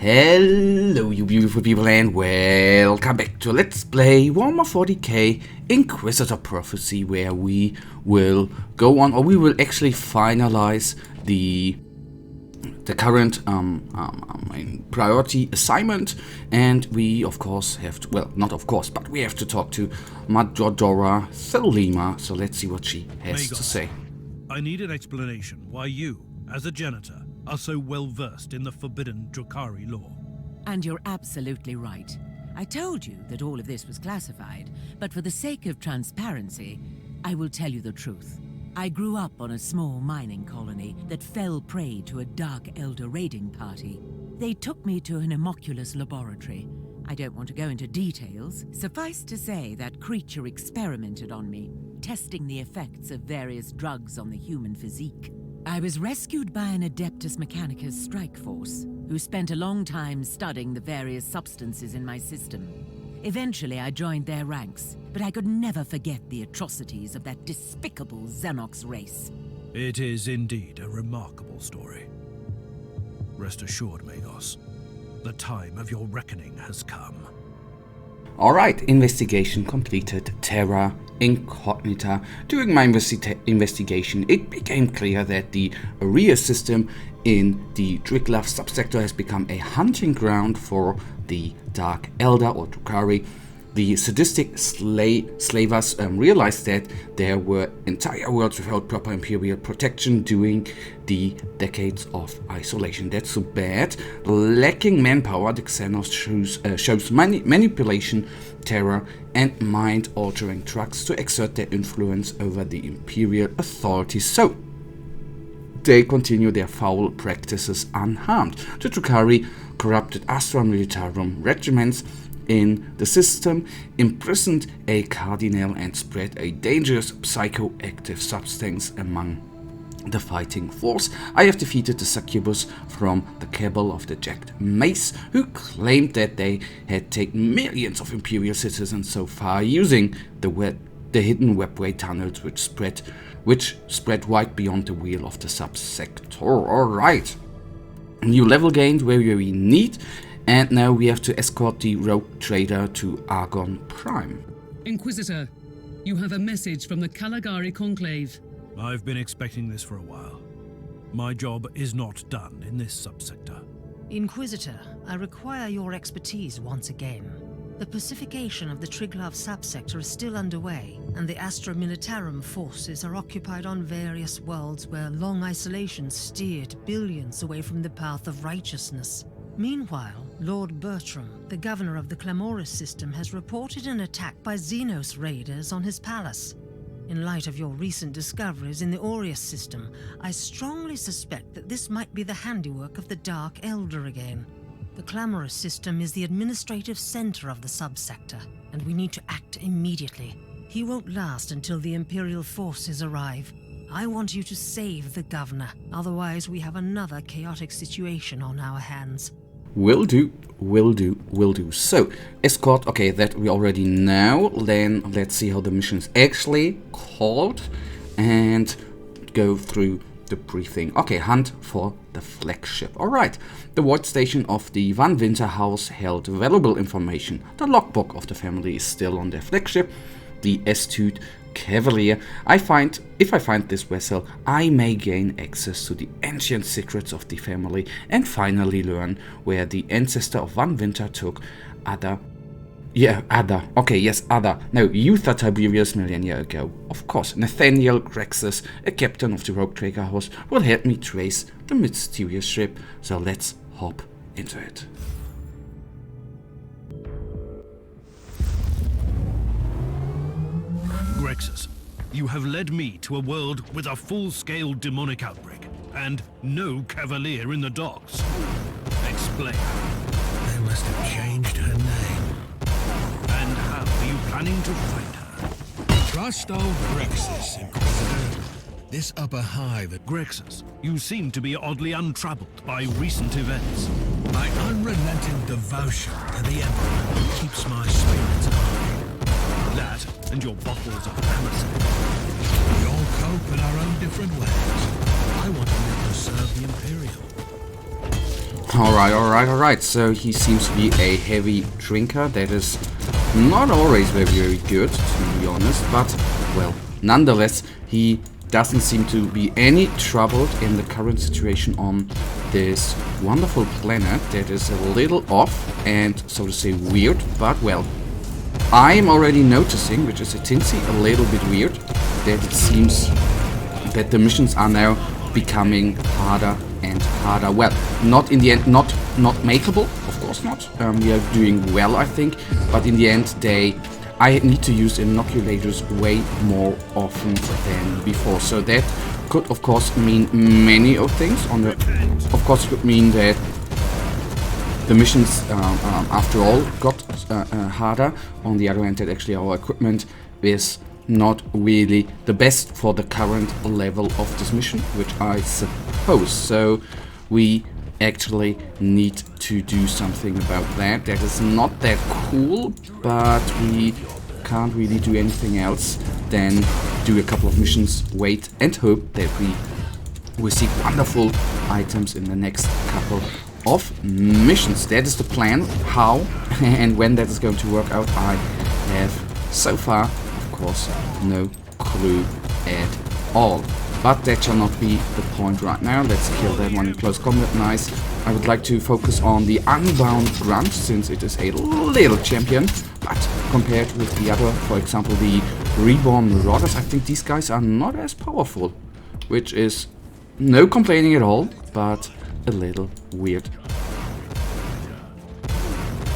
Hello you beautiful people and welcome back to Let's Play Warhammer 40k Inquisitor Prophecy, where we will go on, or we will actually finalize the current priority assignment, and we of course have to, well, not of course, but we have to talk to Majordora Thelema, so let's see what she has to say. I need an explanation why you, as a janitor, are so well versed in the forbidden Drukhari law. And you're absolutely right. I told you that all of this was classified, but for the sake of transparency, I will tell you the truth. I grew up on a small mining colony that fell prey to a Dark Elder raiding party. They took me to an homunculus laboratory. I don't want to go into details. Suffice to say that creature experimented on me, testing the effects of various drugs on the human physique. I was rescued by an Adeptus Mechanicus strike force, who spent a long time studying the various substances in my system. Eventually I joined their ranks, but I could never forget the atrocities of that despicable Xenox race. It is indeed a remarkable story. Rest assured, Magos, the time of your reckoning has come. Alright, investigation completed. Terra Incognita. During my investigation, it became clear that the area system in the Triglav subsector has become a hunting ground for the Dark Elder or Drukhari. The sadistic slavers realized that there were entire worlds without proper imperial protection during the decades of isolation. That's so bad. Lacking manpower, the Xenos shows manipulation, terror, and mind-altering drugs to exert their influence over the imperial authorities. So they continue their foul practices unharmed. The Drukhari corrupted Astra Militarum regiments in the system, imprisoned a cardinal, and spread a dangerous psychoactive substance among the fighting force. I have defeated the succubus from the cabal of the Jacked Mace, who claimed that they had taken millions of imperial citizens so far, using the hidden webway tunnels which spread wide beyond the wheel of the subsector. Alright, new level gained where we need. And now we have to escort the rogue trader to Argon Prime. Inquisitor, you have a message from the Caligari Conclave. I've been expecting this for a while. My job is not done in this subsector. Inquisitor, I require your expertise once again. The pacification of the Triglav subsector is still underway, and the Astra Militarum forces are occupied on various worlds where long isolation steered billions away from the path of righteousness. Meanwhile, Lord Bertram, the governor of the Clamoris system, has reported an attack by Xenos raiders on his palace. In light of your recent discoveries in the Aureus system, I strongly suspect that this might be the handiwork of the Dark Elder again. The Clamoris system is the administrative center of the subsector, and we need to act immediately. He won't last until the Imperial forces arrive. I want you to save the governor, otherwise we have another chaotic situation on our hands. Will do. So, escort, okay, that we already know. Then let's see how the mission is actually called and go through the briefing. Okay, hunt for the flagship. Alright, the Void Station of the Van Winter House held valuable information. The logbook of the family is still on their flagship, the Astute Cavalier. If I find this vessel, I may gain access to the ancient secrets of the family and finally learn where the ancestor of Van Winter took Uther Tiberius millennia ago. Of course, Nathaniel Grexus, a captain of the Rogue Trader House, will help me trace the mysterious ship, so let's hop into it. Grexus, you have led me to a world with a full-scale demonic outbreak, and no Cavalier in the docks. Explain. They must have changed her name. And how are you planning to find her? Trust old Grexus, Inquisitor. This upper hive... Grexus, you seem to be oddly untroubled by recent events. My unrelenting devotion to the Emperor keeps my spirits high. That and your bottles of Amazon. We all cope in our own different ways. I want to live to serve the Imperial. Alright. So he seems to be a heavy drinker. That is not always very good, to be honest. But, well, nonetheless, he doesn't seem to be any troubled in the current situation on this wonderful planet that is a little off and, so to say, weird. But, well, I'm already noticing, which is a little bit weird, that it seems that the missions are now becoming harder and harder. Well, not in the end, not makeable, of course not. We are doing well, I think, but in the end, I need to use inoculators way more often than before. So that could, of course, mean many of things. Of course, it could mean that the missions, after all, got harder. On the other hand, that actually our equipment is not really the best for the current level of this mission, which I suppose. So we actually need to do something about that. That is not that cool, but we can't really do anything else than do a couple of missions, wait and hope that we receive wonderful items in the next couple of missions. That is the plan. How and when that is going to work out, I have so far, of course, no clue at all. But that shall not be the point right now. Let's kill that one in close combat. Nice. I would like to focus on the Unbound Grunt, since it is a little champion. But compared with the other, for example, the Reborn Marauders, I think these guys are not as powerful. Which is no complaining at all, but a little weird.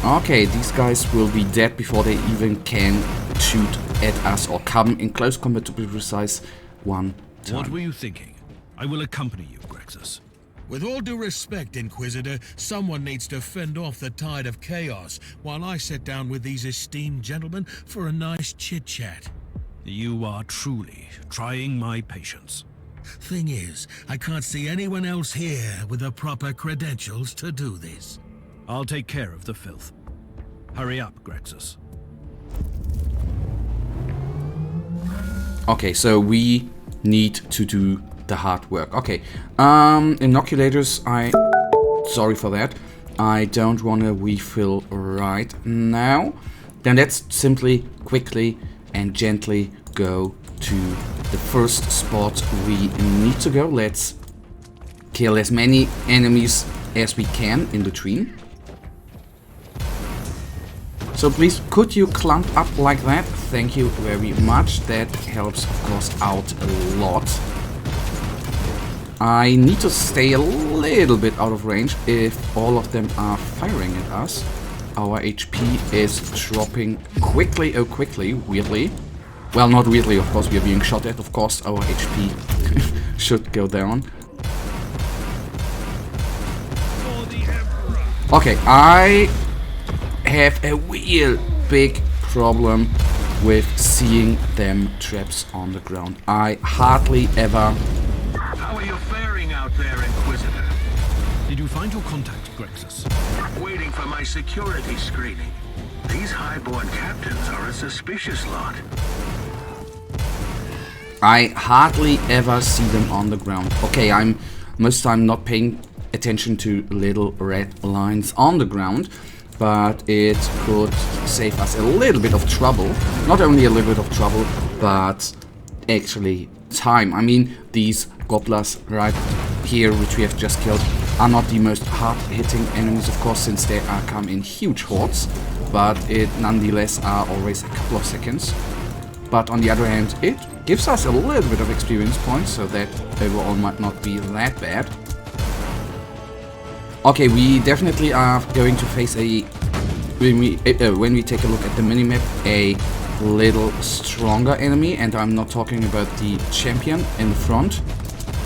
Okay, these guys will be dead before they even can shoot at us or come in close combat, to be precise, one time. What were you thinking? I will accompany you, Grexus. With all due respect, Inquisitor, someone needs to fend off the tide of chaos while I sit down with these esteemed gentlemen for a nice chit-chat. You are truly trying my patience. Thing is, I can't see anyone else here with the proper credentials to do this. I'll take care of the filth. Hurry up, Grexus. Okay, so we need to do the hard work. Okay, inoculators, sorry for that. I don't want to refill right now. Then let's simply, quickly and gently go to the first spot we need to go. Let's kill as many enemies as we can in between. So please, could you clump up like that? Thank you very much. That helps, of course, out a lot. I need to stay a little bit out of range if all of them are firing at us. Our HP is dropping quickly, oh quickly, weirdly. Well, not weirdly, of course, we are being shot at. Of course, our HP should go down. Okay, I have a real big problem with seeing them traps on the ground. I hardly ever... How are you faring out there, Inquisitor? Did you find your contact, Grexus? Waiting for my security screening. These highborn captains are a suspicious lot. I hardly ever see them on the ground. Okay, I'm most time not paying attention to little red lines on the ground, but it could save us a little bit of trouble. Not only a little bit of trouble, but actually time. I mean, these gobblers right here, which we have just killed, are not the most hard-hitting enemies, of course, since they come in huge hordes, but it nonetheless are always a couple of seconds. But on the other hand, it gives us a little bit of experience points, so that overall might not be that bad. Okay, we definitely are going to face a, when we take a look at the minimap, a little stronger enemy, and I'm not talking about the champion in the front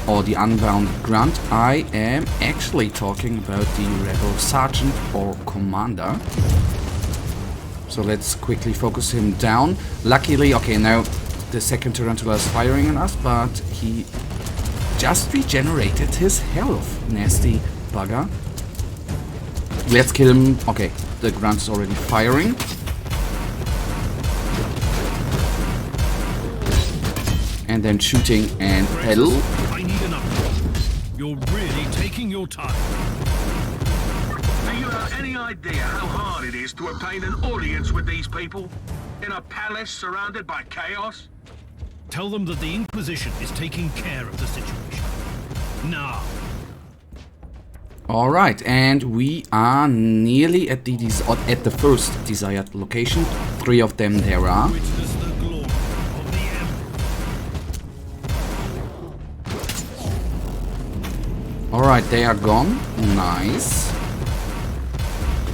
or the Unbound Grunt. I am actually talking about the Rebel Sergeant or Commander. So let's quickly focus him down. Luckily, okay, now the second Tarantula is firing on us, but he just regenerated his health. Nasty bugger. Let's kill him. Okay, the Grunt is already firing. And then shooting and hell. I need an upgrade. You're really taking your time. Any idea how hard it is to obtain an audience with these people? In a palace surrounded by chaos? Tell them that the Inquisition is taking care of the situation. Now. Alright, and we are nearly at the first desired location. 3 of them there are. Witness the glory of the Emperor. Alright, they are gone. Nice.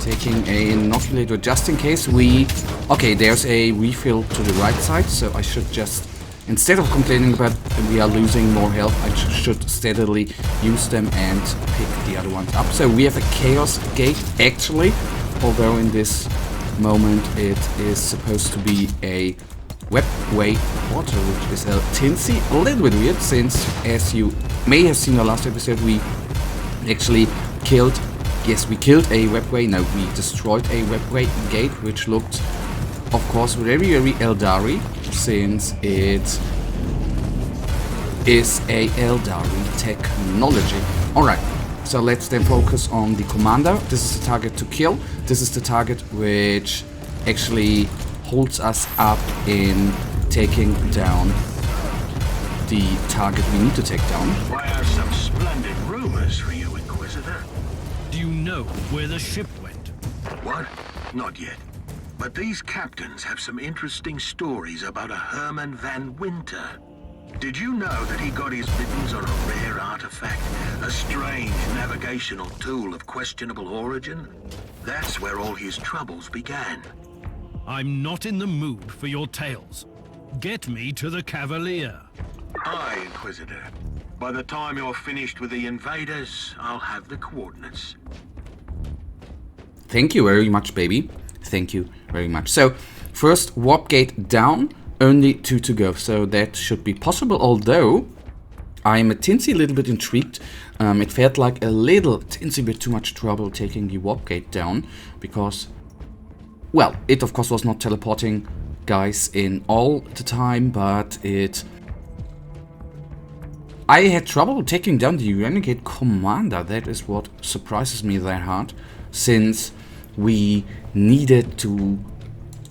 Taking a inoculator just in case we... Okay, there's a refill to the right side, so I should just... Instead of complaining about we are losing more health, I should steadily use them and pick the other ones up. So we have a Chaos Gate, actually, although in this moment it is supposed to be a Webway Porter, which is a tinsy, a little bit weird, since, as you may have seen in the last episode, we actually killed... Yes, we killed a Webway, no, we destroyed a Webway Gate, which looked, of course, very, very Eldari, since it is a Eldari technology. Alright, so let's then focus on the commander. This is the target to kill. This is the target which actually holds us up in taking down the target we need to take down. I have some splendid rumors for you, Inquisitor. Do you know where the ship went? What? Not yet. But these captains have some interesting stories about a Herman van Winter. Did you know that he got his mittens on a rare artifact? A strange navigational tool of questionable origin? That's where all his troubles began. I'm not in the mood for your tales. Get me to the Cavalier. Aye, Inquisitor. By the time you're finished with the invaders, I'll have the coordinates. Thank you very much, baby. Thank you very much. So, first warp gate down, only 2 to go. So that should be possible, although I'm a tinsy little bit intrigued. It felt like a little tinsy bit too much trouble taking the warp gate down, because, well, it of course was not teleporting guys in all the time, but it... I had trouble taking down the Renegade Commander. That is what surprises me that hard, since we needed to,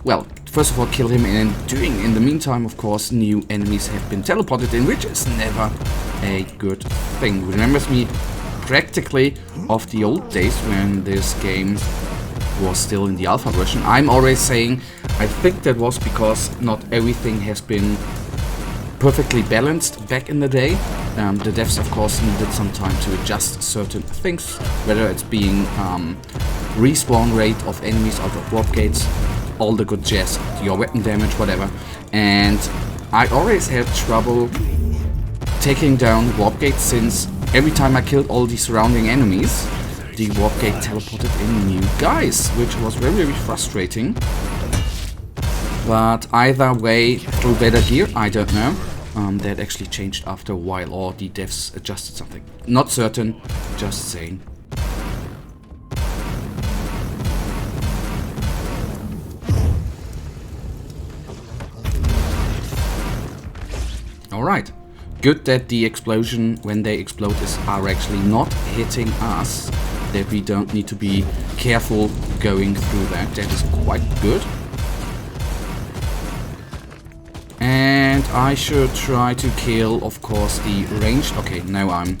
well, first of all kill him, and in the meantime, of course, new enemies have been teleported in, which is never a good thing. Remembers me practically of the old days when this game was still in the alpha version. I'm always saying I think that was because not everything has been perfectly balanced back in the day. The devs, of course, needed some time to adjust certain things, whether it's being respawn rate of enemies out of warp gates, all the good jazz, your weapon damage, whatever. And I always had trouble taking down warp gates, since every time I killed all the surrounding enemies, the warp gate teleported in new guys, which was very, very frustrating. But either way, through better gear, I don't know. That actually changed after a while, or the devs adjusted something. Not certain, just saying. Alright, good that the explosion, when they explode, are actually not hitting us. That we don't need to be careful going through that. That is quite good. And I should try to kill, of course, the ranged... Okay, now I'm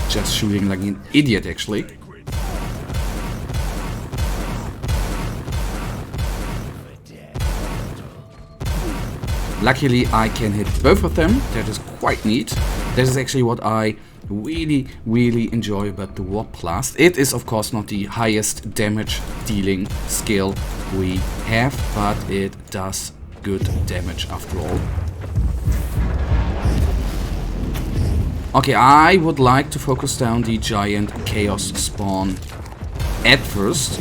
just shooting like an idiot, actually. Luckily, I can hit both of them. That is quite neat. That is actually what I really, really enjoy about the Warp Blast. It is, of course, not the highest damage dealing skill we have, but it does good damage after all. Okay, I would like to focus down the giant chaos spawn at first,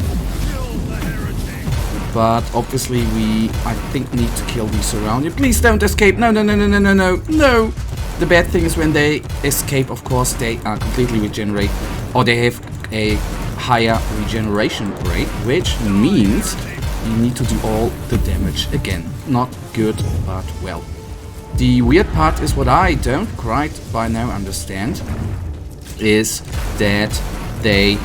but obviously we, I think, need to kill the surrounding. Please don't escape! No, no, no, no, no, no, no, no! The bad thing is when they escape, of course, they are completely regenerate, or they have a higher regeneration rate, which means you need to do all the damage again. Not good, but well. The weird part is what I don't quite by now understand is that they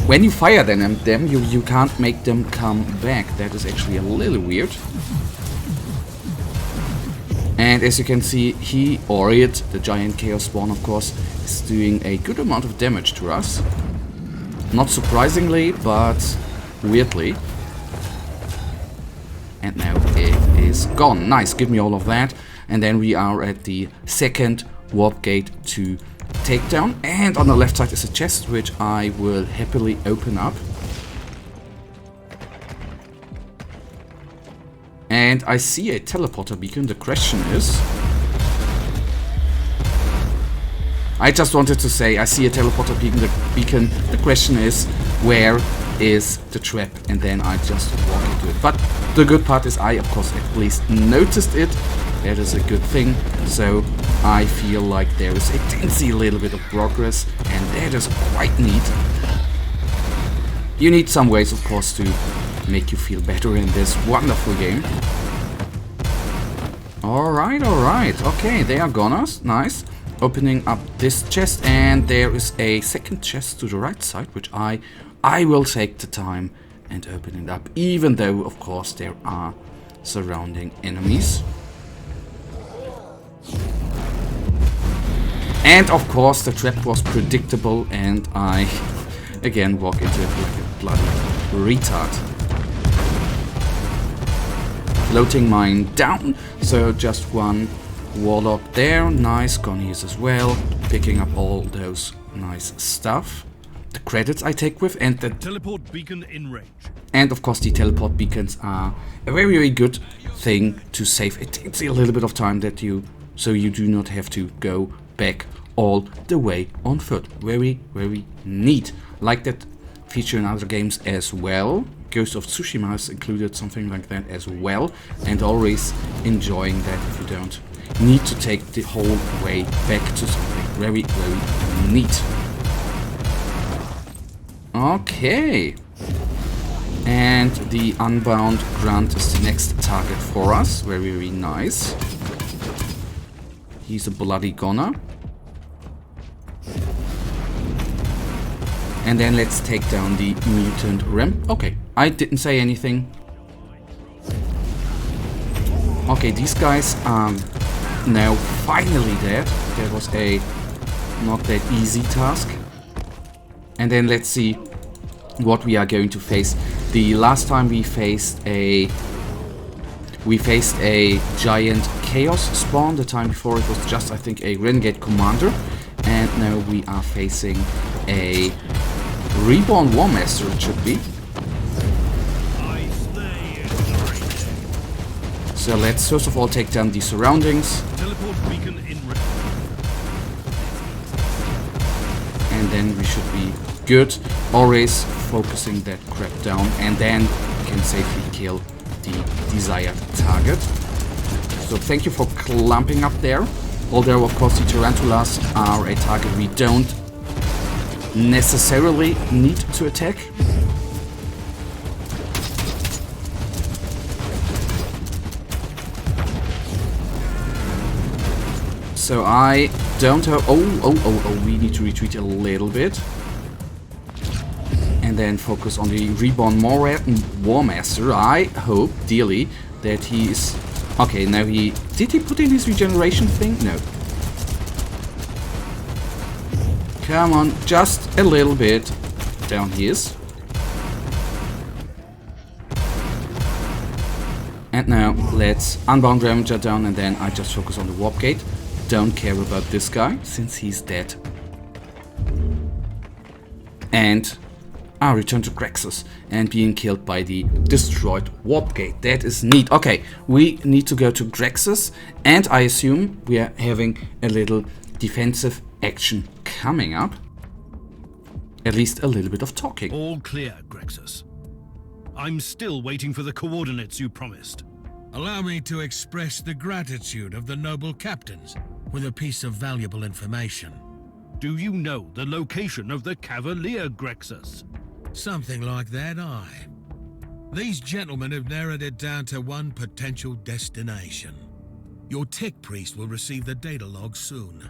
when you fire them, you can't make them come back. That is actually a little weird. And as you can see, he or it, the giant chaos spawn of course, is doing a good amount of damage to us. Not surprisingly, but weirdly. And now it is gone. Nice, give me all of that. And then we are at the second warp gate to take down. And on the left side is a chest, which I will happily open up. And I see a teleporter beacon. The question is... I just wanted to say, I see a teleporter beacon. The question is, where is the trap? And then I just walk into it. But the good part is I, of course, at least noticed it. That is a good thing. So I feel like there is a teensy little bit of progress. And that is quite neat. You need some ways, of course, to make you feel better in this wonderful game. Alright, alright. Okay, they are goners. Nice. Opening up this chest, and there is a second chest to the right side, which I will take the time and open it up, even though, of course, there are surrounding enemies. And, of course, the trap was predictable, and I, again, walk into it like a bloody retard. Floating mine down, so just one warlock there. Nice, Gonnies as well. Picking up all those nice stuff. The credits I take with, and the Teleport beacon in range. And of course the teleport beacons are a very, very good thing to save. It takes a little bit of time so you do not have to go back all the way on foot. Very, very neat. Like that feature in other games as well. Ghost of Tsushima has included something like that as well. And always enjoying that if you don't need to take the whole way back to something. Very, very neat. Okay. And the Unbound Grunt is the next target for us. Very, very nice. He's a bloody goner. And then let's take down the mutant ramp. Okay, I didn't say anything. Okay, these guys are now finally dead. That was a not that easy task. And then let's see what we are going to face. The last time we faced a giant chaos spawn. The time before it was just, I think, a renegade commander. And now we are facing a reborn war master, it should be. So let's first of all take down the surroundings. Teleport beacon in range. And then we should be good. Always focusing that crap down, and then we can safely kill the desired target. So thank you for clumping up there. Although of course the tarantulas are a target we don't necessarily need to attack. So I don't have... Oh, we need to retreat a little bit. And then focus on the reborn war master. I hope dearly that he is... Okay, now he... Did he put in his regeneration thing? No. Come on, just a little bit. Down he is. And now let's Unbound Ravager down, and then I just focus on the warp gate. Don't care about this guy, since he's dead. And I return to Grexus and being killed by the destroyed warp gate. That is neat. Okay, we need to go to Grexus, and I assume we are having a little defensive action coming up. At least a little bit of talking. All clear, Grexus. I'm still waiting for the coordinates you promised. Allow me to express the gratitude of the noble captains with a piece of valuable information. Do you know the location of the Cavalier, Grexus? Something like that, aye. These gentlemen have narrowed it down to one potential destination. Your tech priest will receive the data log soon.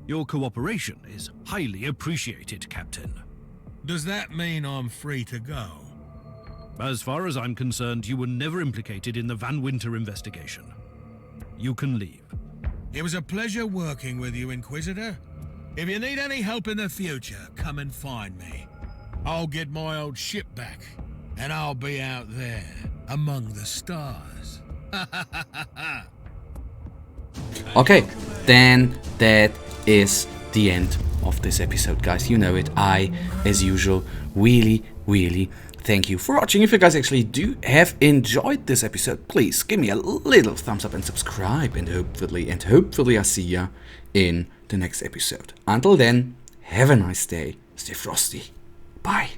Your cooperation is highly appreciated, Captain. Does that mean I'm free to go? As far as I'm concerned, you were never implicated in the Van Winter investigation. You can leave. It was a pleasure working with you, Inquisitor. If you need any help in the future, come and find me. I'll get my old ship back, and I'll be out there, among the stars. Okay, then that is the end of this episode, guys. You know it. I, as usual, really thank you for watching. If you guys actually do have enjoyed this episode, please give me a little thumbs up and subscribe, and hopefully I'll see ya in the next episode. Until then, have a nice day. Stay frosty. Bye.